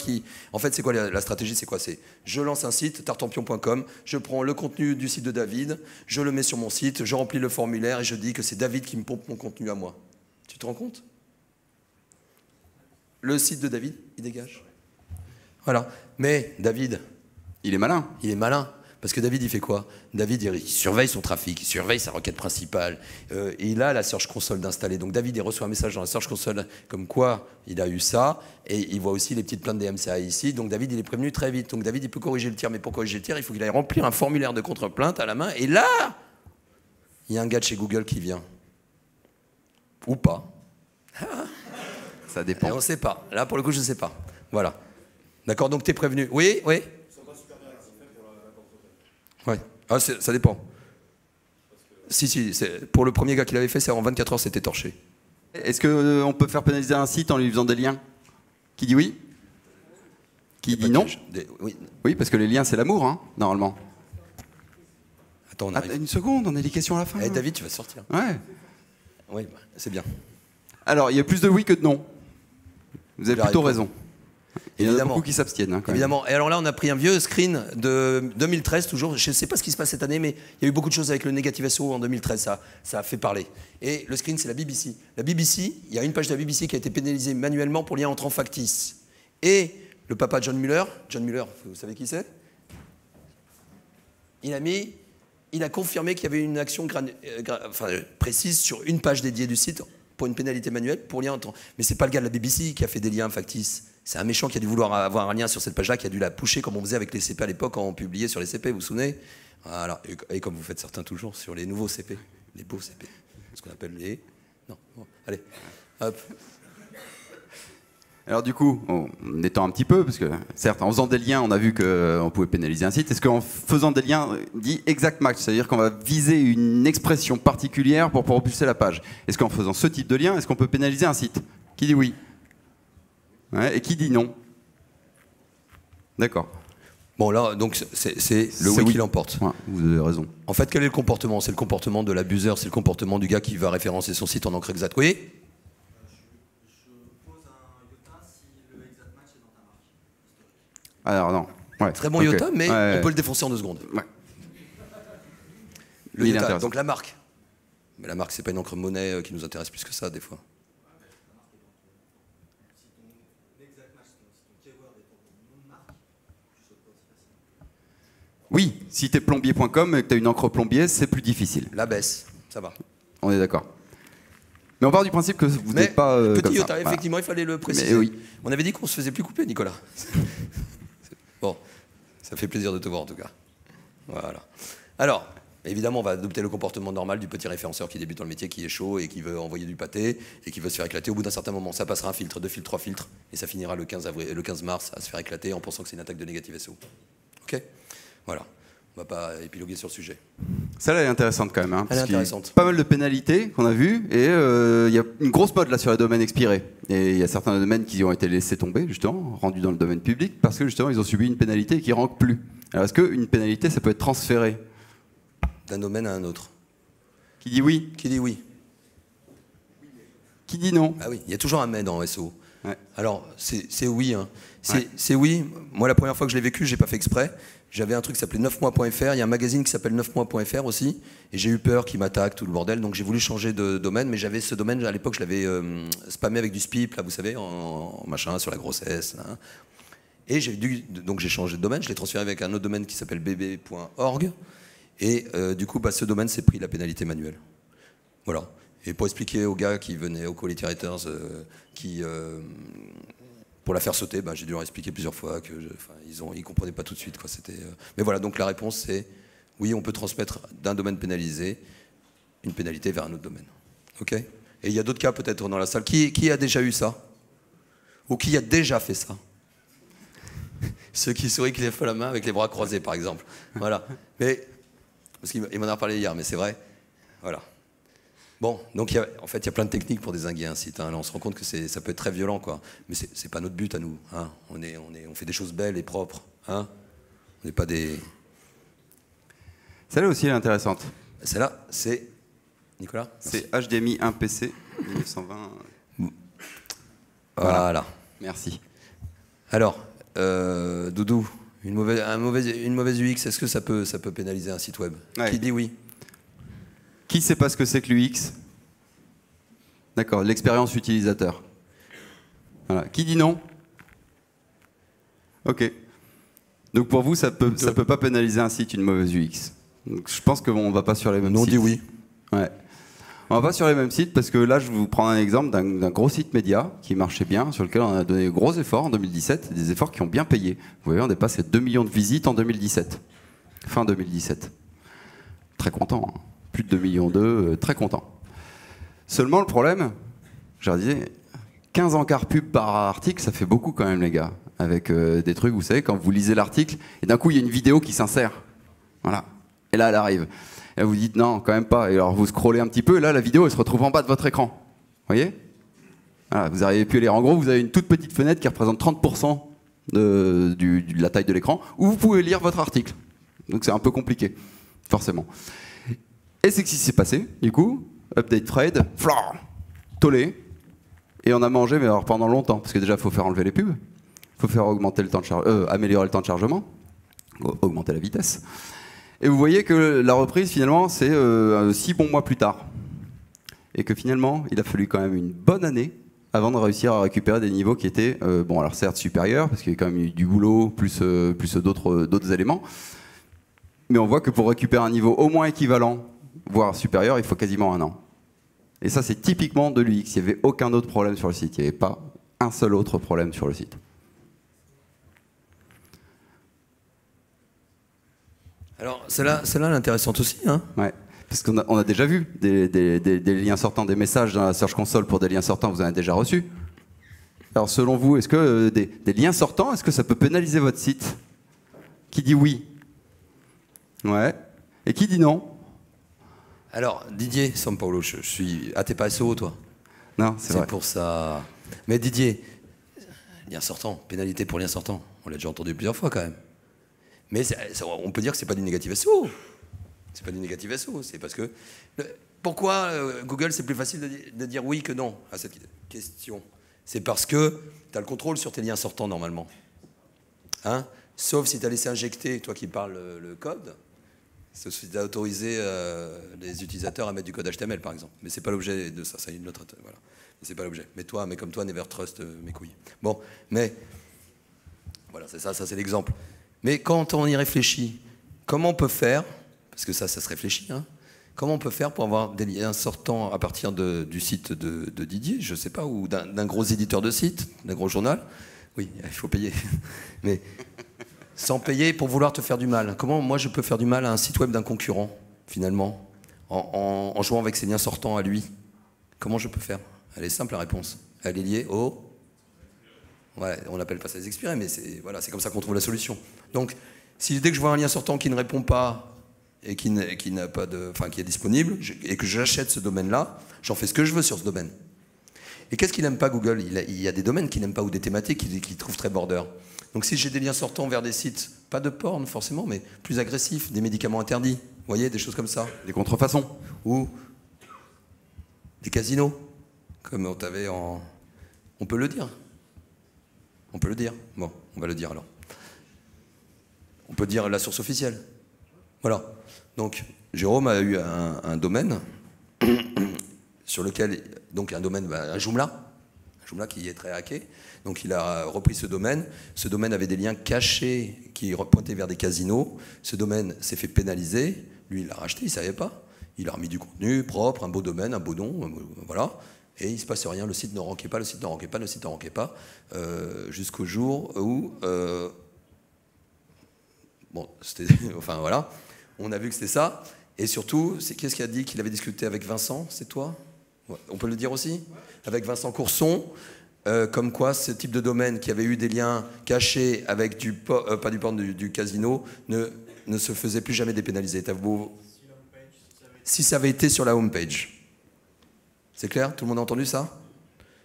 en fait, c'est quoi la stratégie? C'est quoi? C'est je lance un site, tartampion.com, je prends le contenu du site de David, je le mets sur mon site, je remplis le formulaire et je dis que c'est David qui me pompe mon contenu à moi. Tu te rends compte? Le site de David, il dégage. Voilà. Mais David, Il est malin. il est malin. Parce que David, il fait quoi? David, il surveille son trafic, il surveille sa requête principale. Et il a la Search Console d'installer. Donc David, il reçoit un message dans la Search Console comme quoi il a eu ça. Et il voit aussi les petites plaintes des MCA ici. Donc David, il est prévenu très vite. Donc David, il peut corriger le tir. Mais pour corriger le tir, il faut qu'il aille remplir un formulaire de contre-plainte à la main. Et là, il y a un gars de chez Google qui vient. Ou pas. Ça Et dépend. on ne sait pas. Là, pour le coup, je ne sais pas. Voilà. D'accord, donc tu es prévenu. Oui, oui. Ouais. Ah, ça dépend. Si, pour le premier gars qui l'avait fait, c'est en 24 heures, c'était torché. Est-ce qu'on peut faire pénaliser un site en lui faisant des liens? Qui dit oui? Qui dit non? Oui. Oui, parce que les liens, c'est l'amour, hein, normalement. Attends, on Ah, arrive. une seconde, on a des questions à la fin. Eh, David, tu vas sortir. Ouais. Oui, bah, c'est bien. Alors, il y a plus de oui que de non. Vous avez Il plutôt arrive. raison. Il y en a Évidemment. beaucoup qui s'abstiennent. Hein, quand même. Évidemment. Et alors là, on a pris un vieux screen de 2013, toujours. Je ne sais pas ce qui se passe cette année, mais il y a eu beaucoup de choses avec le Negative SEO en 2013. Ça a fait parler. Et le screen, c'est la BBC. La BBC, il y a une page de la BBC qui a été pénalisée manuellement pour lien entrant factice. Et le papa John Muller, vous savez qui c'est? Il a confirmé qu'il y avait une action précise sur une page dédiée du site pour une pénalité manuelle pour lien entrant. Mais c'est pas le gars de la BBC qui a fait des liens factices. C'est un méchant qui a dû vouloir avoir un lien sur cette page-là, qui a dû la pusher comme on faisait avec les CP à l'époque quand on publiait sur les CP, vous vous souvenez? Voilà. Et comme vous faites certains toujours sur les nouveaux CP, les beaux CP, ce qu'on appelle les... Non, bon, allez, hop. Alors du coup, on étend un petit peu, parce que certes, en faisant des liens, on a vu qu'on pouvait pénaliser un site. Est-ce qu'en faisant des liens, dit exact match, c'est-à-dire qu'on va viser une expression particulière pour propulser la page? Est-ce qu'en faisant ce type de lien, est-ce qu'on peut pénaliser un site? Qui dit oui? Ouais, et qui dit non? D'accord. Bon là, donc c'est le oui qui l'emporte. Ouais, vous avez raison. En fait, quel est le comportement? C'est le comportement de l'abuseur, c'est le comportement du gars qui va référencer son site en encre exact. Oui? Alors non. Ouais. Très bon Ok. iota, mais Ouais. on peut le défoncer en 2 secondes. Ouais. Le Il est iota, intéressant. donc la marque. Mais la marque, c'est pas une encre monnaie qui nous intéresse plus que ça, des fois. Oui, si t'es plombier.com et que t'as une encre plombier, c'est plus difficile. La baisse, ça va. On est d'accord. Mais on part du principe que vous Mais n'êtes pas petit comme ça. iota, Voilà. effectivement, il fallait le préciser. Mais oui. On avait dit qu'on se faisait plus couper, Nicolas. Bon, ça fait plaisir de te voir en tout cas. Voilà. Alors, évidemment, on va adopter le comportement normal du petit référenceur qui débute dans le métier, qui est chaud et qui veut envoyer du pâté et qui veut se faire éclater. Au bout d'un certain moment, ça passera un filtre, 2 filtres, 3 filtres, et ça finira le 15 mars à se faire éclater en pensant que c'est une attaque de Negative SEO. Ok? Voilà. On va pas épiloguer sur le sujet. Celle-là elle est intéressante quand même. Hein, Elle est parce qu'il y a intéressante. Pas mal de pénalités qu'on a vues et il y a une grosse mode là sur les domaines expirés. Et il y a certains domaines qui ont été laissés tomber justement, rendus dans le domaine public parce que justement ils ont subi une pénalité qui ne rank plus. Alors est-ce qu'une pénalité ça peut être transféré? D'un domaine à un autre. Qui dit oui? Qui dit oui? Qui dit non? Ah oui, il y a toujours un mais dans SEO. Ouais. Alors, c'est oui. Hein. Ouais. C'est oui. Moi, la première fois que je l'ai vécu, j'ai pas fait exprès. J'avais un truc qui s'appelait 9mois.fr. Il y a un magazine qui s'appelle 9mois.fr aussi. Et j'ai eu peur qu'ils m'attaquent, tout le bordel. Donc, j'ai voulu changer de domaine. Mais j'avais ce domaine, à l'époque, je l'avais spammé avec du spip, là, vous savez, en machin, sur la grossesse. Là. Et donc, j'ai changé de domaine. Je l'ai transféré avec un autre domaine qui s'appelle bb.org. Et du coup, ce domaine s'est pris la pénalité manuelle. Voilà. Et pour expliquer aux gars qui venaient, aux quality writers, pour la faire sauter, j'ai dû leur expliquer plusieurs fois que ils comprenaient pas tout de suite. Quoi. Mais voilà, donc la réponse c'est oui, on peut transmettre d'un domaine pénalisé une pénalité vers un autre domaine. Ok? Et il y a d'autres cas peut-être dans la salle. Qui a déjà eu ça? Ou qui a déjà fait ça? Ceux qui sourient, qui lèvent la main avec les bras croisés, par exemple. Voilà. Mais parce qu'il m'en a parlé hier, mais c'est vrai. Voilà. Bon, donc en fait, il y a plein de techniques pour dézinguer un site. Hein. Là, on se rend compte que ça peut être très violent, quoi. Mais c'est pas notre but à nous. Hein. On fait des choses belles et propres. Hein. On n'est pas des. Celle-là aussi elle est intéressante. Celle-là, c'est Nicolas? C'est HDMI 1 PC 1920. Voilà. Merci. Alors, Doudou, une mauvaise UX, est-ce que ça peut pénaliser un site web? Ouais. Qui dit oui? Qui sait pas ce que c'est que l'UX? D'accord, l'expérience utilisateur. Voilà. Qui dit non? Ok. Donc pour vous, ça peut pas pénaliser un site, une mauvaise UX. Donc je pense qu'on va pas sur les mêmes sites. On dit oui. Ouais. On va pas sur les mêmes sites parce que là, je vous prends un exemple d'un gros site média qui marchait bien, sur lequel on a donné de gros efforts en 2017, des efforts qui ont bien payé. Vous voyez, on dépasse les 2 millions de visites en 2017. Fin 2017. Très content. Hein. Plus de 2 millions d'eux, très content. Seulement le problème, je leur disais, 15 encarts pub par article, ça fait beaucoup quand même les gars. Avec des trucs, vous savez, quand vous lisez l'article, et d'un coup il y a une vidéo qui s'insère. Voilà. Et là elle arrive. Et là, vous dites non, quand même pas. Et alors vous scrollez un petit peu, et là la vidéo elle se retrouve en bas de votre écran. Vous voyez? Voilà, vous n'arrivez plus à lire. En gros, vous avez une toute petite fenêtre qui représente 30% de la taille de l'écran, où vous pouvez lire votre article. Donc c'est un peu compliqué, forcément. Et c'est ce qui s'est passé, du coup. Update thread, tollé. Et on a mangé, mais alors pendant longtemps. Parce que déjà, il faut faire enlever les pubs. Il faut faire augmenter le temps de améliorer le temps de chargement. Augmenter la vitesse. Et vous voyez que la reprise, finalement, c'est 6 bons mois plus tard. Et que finalement, il a fallu quand même une bonne année avant de réussir à récupérer des niveaux qui étaient, bon, alors certes supérieurs, parce qu'il y a quand même eu du boulot, plus d'autres éléments. Mais on voit que pour récupérer un niveau au moins équivalent, voire supérieur, il faut quasiment un an. Et ça, c'est typiquement de l'UX. Il n'y avait aucun autre problème sur le site. Il n'y avait pas un seul autre problème sur le site. Alors, celle-là, elle est intéressante aussi. Hein. Ouais. Parce qu'on a déjà vu des liens sortants, des messages dans la Search Console pour des liens sortants, vous en avez déjà reçu. Alors, selon vous, est-ce que des liens sortants, est-ce que ça peut pénaliser votre site? Qui dit oui? Ouais. Et qui dit non? Alors, Didier Sampaolo, je suis... Ah, t'es pas SEO, toi? Non, c'est vrai. C'est pour ça. Mais Didier, lien sortant, pénalité pour lien sortant. On l'a déjà entendu plusieurs fois, quand même. Mais on peut dire que c'est pas du négatif SEO. C'est pas du négatif SEO, c'est parce que... Pourquoi Google, c'est plus facile de dire oui que non à cette question? C'est parce que tu as le contrôle sur tes liens sortants, normalement. Hein? Sauf si tu as laissé injecter, toi qui parles le code, sauf si tu as autorisé les utilisateurs à mettre du code HTML, par exemple. Mais c'est pas l'objet de ça, c'est une autre... Voilà. C'est pas l'objet. Mais comme toi, never trust mes couilles. Bon, mais... Voilà, c'est ça c'est l'exemple. Mais quand on y réfléchit, comment on peut faire, parce que ça se réfléchit, hein, comment on peut faire pour avoir des liens sortants à partir du site de Didier, je ne sais pas, ou d'un gros éditeur de site, d'un gros journal? Oui, il faut payer. Mais sans payer pour vouloir te faire du mal. Comment moi je peux faire du mal à un site web d'un concurrent, finalement, en jouant avec ses liens sortants à lui? Comment je peux faire? Elle est simple la réponse. Elle est liée au... Ouais, on n'appelle pas ça des expirés, mais c'est comme ça qu'on trouve la solution. Donc, si dès que je vois un lien sortant qui ne répond pas et qui est disponible, et que j'achète ce domaine-là, j'en fais ce que je veux sur ce domaine. Et qu'est-ce qu'il n'aime pas Google? Il y a des domaines qu'il n'aime pas ou des thématiques qu'il trouve très border. Donc si j'ai des liens sortants vers des sites, pas de porn forcément, mais plus agressifs, des médicaments interdits, vous voyez, des choses comme ça. Des contrefaçons. Ou des casinos, comme on t'avait en... On peut le dire. On peut le dire. Bon, on va le dire alors. On peut dire la source officielle. Voilà. Donc, Jérôme a eu un domaine sur lequel, donc un domaine, un Joomla qui est très hacké. Donc, il a repris ce domaine. Ce domaine avait des liens cachés qui pointaient vers des casinos. Ce domaine s'est fait pénaliser. Lui, il l'a racheté, il ne savait pas. Il a remis du contenu propre, un beau domaine, un beau nom, voilà. Et il ne se passe rien, le site ne rankait pas, jusqu'au jour où... bon, c'était... Enfin, voilà. On a vu que c'était ça. Et surtout, qu'est-ce qu'il a dit qu'il avait discuté avec Vincent? C'est toi? Ouais. On peut le dire aussi? Avec Vincent Courson, comme quoi ce type de domaine qui avait eu des liens cachés avec pas du porn, du casino, ne se faisait plus jamais dépénaliser. Si ça avait été sur la homepage. C'est clair? Tout le monde a entendu ça?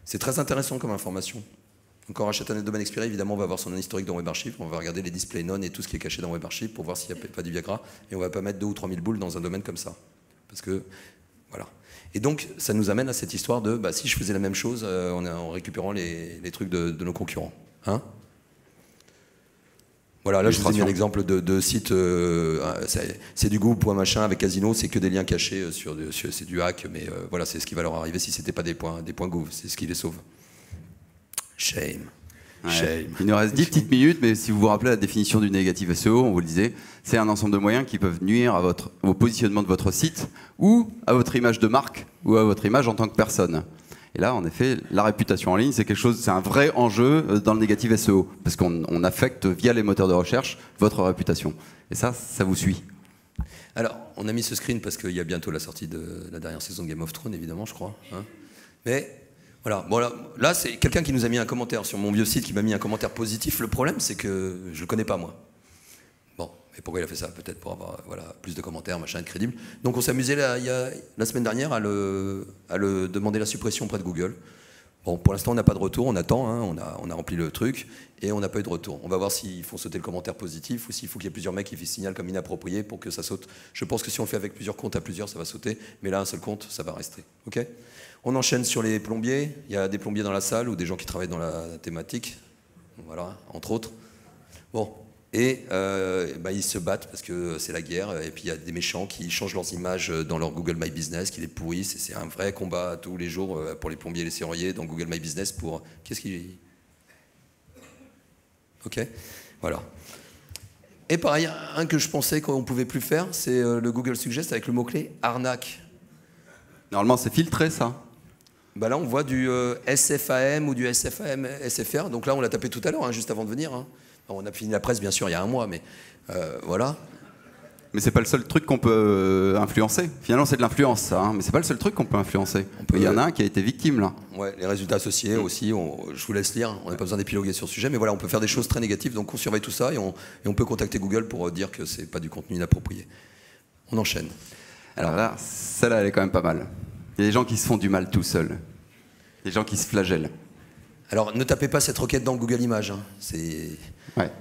C'est très intéressant comme information. Quand on rachète un domaine expiré, évidemment, on va voir son historique dans WebArchive, on va regarder les display none et tout ce qui est caché dans WebArchive pour voir s'il n'y a pas du Viagra, et on ne va pas mettre 2 ou 3 000 boules dans un domaine comme ça. Parce que, voilà. Et donc, ça nous amène à cette histoire de si je faisais la même chose en récupérant les trucs de nos concurrents. Hein? Voilà, là je vous ai mis un exemple de site, c'est du Go.machin avec casino, c'est que des liens cachés, c'est du hack, mais voilà, c'est ce qui va leur arriver si c'était pas des points Go, c'est ce qui les sauve. Shame. Ouais. Shame. Il nous reste 10 petites minutes, mais si vous vous rappelez la définition du négatif SEO, on vous le disait, c'est un ensemble de moyens qui peuvent nuire au positionnement de votre site ou à votre image de marque ou à votre image en tant que personne. Et là, en effet, la réputation en ligne, c'est quelque chose, c'est un vrai enjeu dans le négatif SEO, parce qu'on affecte via les moteurs de recherche votre réputation. Et ça vous suit. Alors, on a mis ce screen parce qu'il y a bientôt la sortie de la dernière saison de Game of Thrones, évidemment, je crois. Hein, mais voilà, bon, là c'est quelqu'un qui nous a mis un commentaire sur mon vieux site, qui m'a mis un commentaire positif. Le problème, c'est que je le connais pas, moi. Bon, et pourquoi il a fait ça? Peut-être pour avoir plus de commentaires, machin, être crédible. Donc on s'amusait la semaine dernière à le demander la suppression auprès de Google. Bon, pour l'instant, on n'a pas de retour, on attend, hein, on a rempli le truc, et on n'a pas eu de retour. On va voir s'ils font sauter le commentaire positif, ou s'il faut qu'il y ait plusieurs mecs qui signalent comme inapproprié pour que ça saute. Je pense que si on le fait avec plusieurs comptes à plusieurs, ça va sauter, mais là, un seul compte, ça va rester. Ok ? On enchaîne sur les plombiers. Il y a des plombiers dans la salle, ou des gens qui travaillent dans la thématique, voilà, entre autres. Bon. Et ils se battent parce que c'est la guerre, et puis il y a des méchants qui changent leurs images dans leur Google My Business, qui les pourrissent, et c'est un vrai combat tous les jours pour les plombiers et les serruriers dans Google My Business pour... Qu'est-ce qui... Ok, voilà. Et pareil, un que je pensais qu'on ne pouvait plus faire, c'est le Google Suggest avec le mot-clé arnaque. Normalement, c'est filtré, ça. Là, on voit du SFAM ou du SFAM, SFR, donc là, on l'a tapé tout à l'heure, hein, juste avant de venir, hein. On a fini la presse, bien sûr, il y a un mois, mais voilà. Mais c'est pas le seul truc qu'on peut influencer. Finalement, c'est de l'influence, ça, hein, mais c'est pas le seul truc qu'on peut influencer. Il y en a un qui a été victime, là. Ouais, les résultats associés aussi, je vous laisse lire, on n'a pas besoin d'épiloguer sur le sujet, mais voilà, on peut faire des choses très négatives, donc on surveille tout ça et on peut contacter Google pour dire que c'est pas du contenu inapproprié. On enchaîne. Alors là, celle-là, elle est quand même pas mal. Il y a des gens qui se font du mal tout seuls. Des gens qui se flagellent. Alors, ne tapez pas cette requête dans Google Images, hein. Ouais.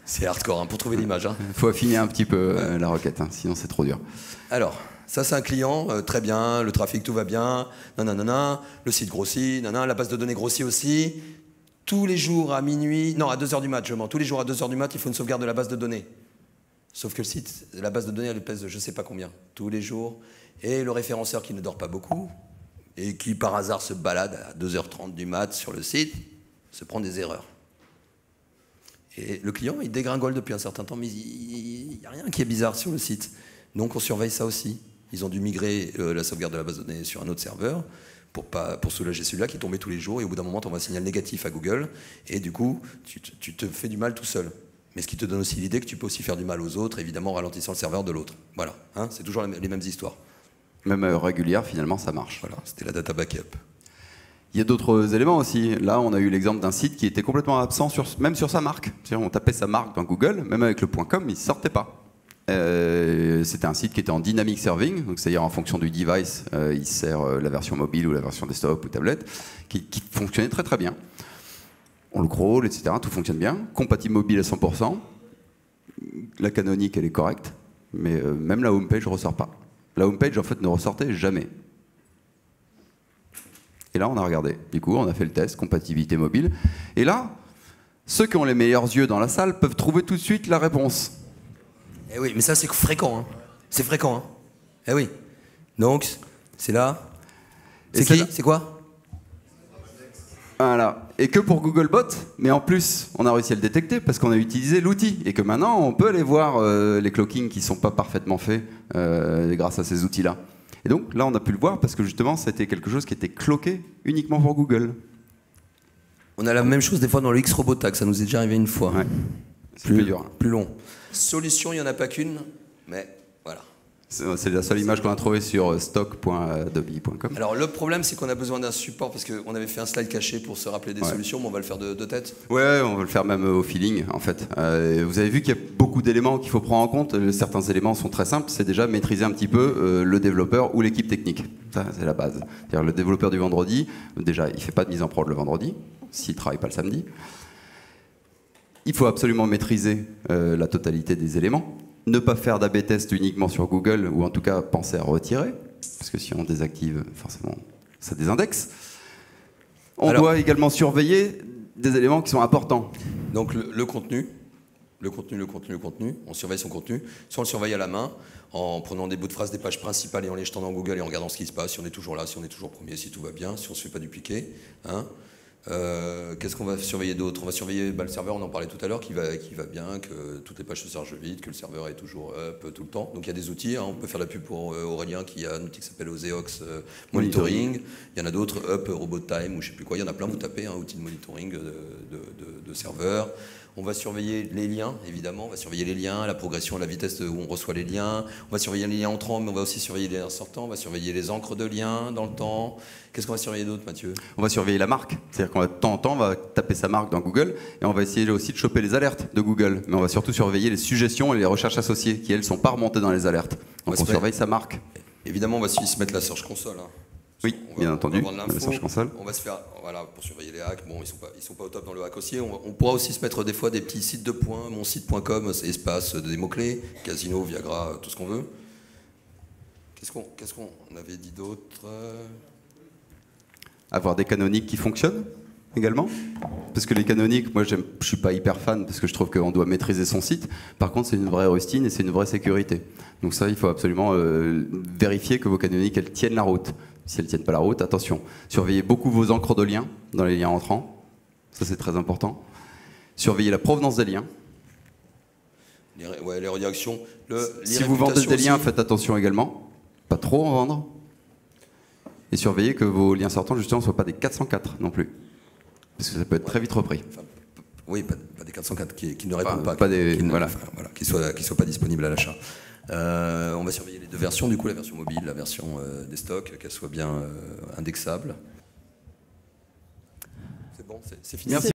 C'est hardcore, hein, pour trouver l'image. Il faut affiner un petit peu la requête, hein, sinon c'est trop dur. Alors, ça c'est un client, très bien, le trafic, tout va bien, nanana, le site grossit, nanana, la base de données grossit aussi. Tous les jours à minuit, non, à 2h du mat, je mens, tous les jours à 2h du mat, il faut une sauvegarde de la base de données. Sauf que le site, la base de données, elle pèse je sais pas combien, tous les jours. Et le référenceur qui ne dort pas beaucoup, et qui par hasard se balade à 2h30 du mat sur le site, se prend des erreurs. Et le client, il dégringole depuis un certain temps, mais il n'y a rien qui est bizarre sur le site. Donc on surveille ça aussi. Ils ont dû migrer la sauvegarde de la base de données sur un autre serveur pour soulager celui-là qui tombait tous les jours. Et au bout d'un moment, tu envoies un signal négatif à Google. Et du coup, tu te fais du mal tout seul. Mais ce qui te donne aussi l'idée que tu peux aussi faire du mal aux autres, évidemment en ralentissant le serveur de l'autre. Voilà, hein, c'est toujours les mêmes histoires. Même régulière, finalement, ça marche. Voilà, c'était la data backup. Il y a d'autres éléments aussi. Là, on a eu l'exemple d'un site qui était complètement absent, même sur sa marque. C'est-à-dire, on tapait sa marque dans Google, même avec le .com, il ne sortait pas. C'était un site qui était en dynamic serving, donc c'est-à-dire en fonction du device, il sert la version mobile ou la version desktop ou tablette, qui fonctionnait très très bien. On le crawl, etc. Tout fonctionne bien. Compatible mobile à 100%. La canonique, elle est correcte, mais même la homepage ne ressort pas. La homepage, en fait, ne ressortait jamais. Et là, on a regardé. Du coup, on a fait le test, compatibilité mobile. Et là, ceux qui ont les meilleurs yeux dans la salle peuvent trouver tout de suite la réponse. Eh oui, mais ça, c'est fréquent. Hein. C'est fréquent. Hein. Eh oui. Donc, c'est là. C'est qui? C'est quoi? Voilà. Et que pour Googlebot, mais en plus, on a réussi à le détecter parce qu'on a utilisé l'outil. Et que maintenant, on peut aller voir les cloakings qui ne sont pas parfaitement faits grâce à ces outils-là. Et donc là, on a pu le voir parce que justement, c'était quelque chose qui était cloqué uniquement pour Google. On a la même chose des fois dans le X-Robotag, ça nous est déjà arrivé une fois. Ouais. C'est plus dur. Plus long. Solution, il n'y en a pas qu'une, mais voilà. C'est la seule image qu'on a trouvée sur stock.adobe.com. Alors le problème, c'est qu'on a besoin d'un support parce qu'on avait fait un slide caché pour se rappeler des solutions, mais on va le faire de tête. Ouais, on va le faire même au feeling, en fait. Vous avez vu qu'il y a beaucoup d'éléments qu'il faut prendre en compte. Certains éléments sont très simples. C'est déjà maîtriser un petit peu le développeur ou l'équipe technique. Ça, c'est la base. C'est-à-dire le développeur du vendredi, déjà, il ne fait pas de mise en prod le vendredi, s'il ne travaille pas le samedi. Il faut absolument maîtriser la totalité des éléments. Ne pas faire d'AB test uniquement sur Google, ou en tout cas penser à retirer. parce que si on désactive, forcément, ça désindexe. On doit également surveiller des éléments qui sont importants. Donc le contenu. On surveille son contenu. Soit on le surveille à la main, en prenant des bouts de phrases des pages principales et en les jetant dans Google et en regardant ce qui se passe, si on est toujours là, si on est toujours premier, si tout va bien, si on ne se fait pas dupliquer. Hein. Qu'est-ce qu'on va surveiller d'autre? On va surveiller le serveur, on en parlait tout à l'heure, qui va bien, que toutes les pages se chargent vite, que le serveur est toujours up tout le temps. Donc il y a des outils, hein. On peut faire la pub pour Aurélien qui a un outil qui s'appelle Oseox Monitoring. Il y en a d'autres, Up, Robot Time ou je ne sais plus quoi. Il y en a plein, vous tapez, hein, outils de monitoring de serveurs. On va surveiller les liens, évidemment. On va surveiller les liens, la progression, la vitesse où on reçoit les liens. On va surveiller les liens entrants, mais on va aussi surveiller les liens sortants. On va surveiller les encres de liens dans le temps. Qu'est-ce qu'on va surveiller d'autre, Mathieu? On va surveiller la marque. C'est-à-dire qu'on va de temps en temps, on va taper sa marque dans Google et on va essayer aussi de choper les alertes de Google. Mais on va surtout surveiller les suggestions et les recherches associées qui, elles, ne sont pas remontées dans les alertes. Donc on surveille sa marque. Évidemment, on va aussi se mettre la Search Console. Hein. Oui, bien entendu, la Search Console. On va se faire, voilà, pour surveiller les hacks. Bon, ils sont pas au top dans le hack aussi. On pourra aussi se mettre des fois des petits sites de points, monsite.com, espace, des mots-clés, Casino, Viagra, tout ce qu'on veut. Qu'est-ce qu'on avait dit d'autre? Avoir des canoniques qui fonctionnent également. Parce que les canoniques, moi je suis pas hyper fan parce que je trouve qu'on doit maîtriser son site. Par contre, c'est une vraie rustine et c'est une vraie sécurité. Donc ça, il faut absolument vérifier que vos canoniques, elles tiennent la route. Si elles ne tiennent pas la route, attention. Surveillez beaucoup vos encres de liens dans les liens entrants. Ça, c'est très important. Surveillez la provenance des liens. Les redirections. Si vous vendez des liens, faites attention également. Pas trop en vendre. Et surveillez que vos liens sortants, justement, ne soient pas des 404 non plus. Parce que ça peut être très vite repris. Enfin, oui, pas des 404 qui ne répondent pas. Qui soient pas disponibles à l'achat. On va surveiller les deux versions, du coup, la version mobile, la version des stocks, qu'elles soient bien indexables. C'est bon, c'est fini. Merci.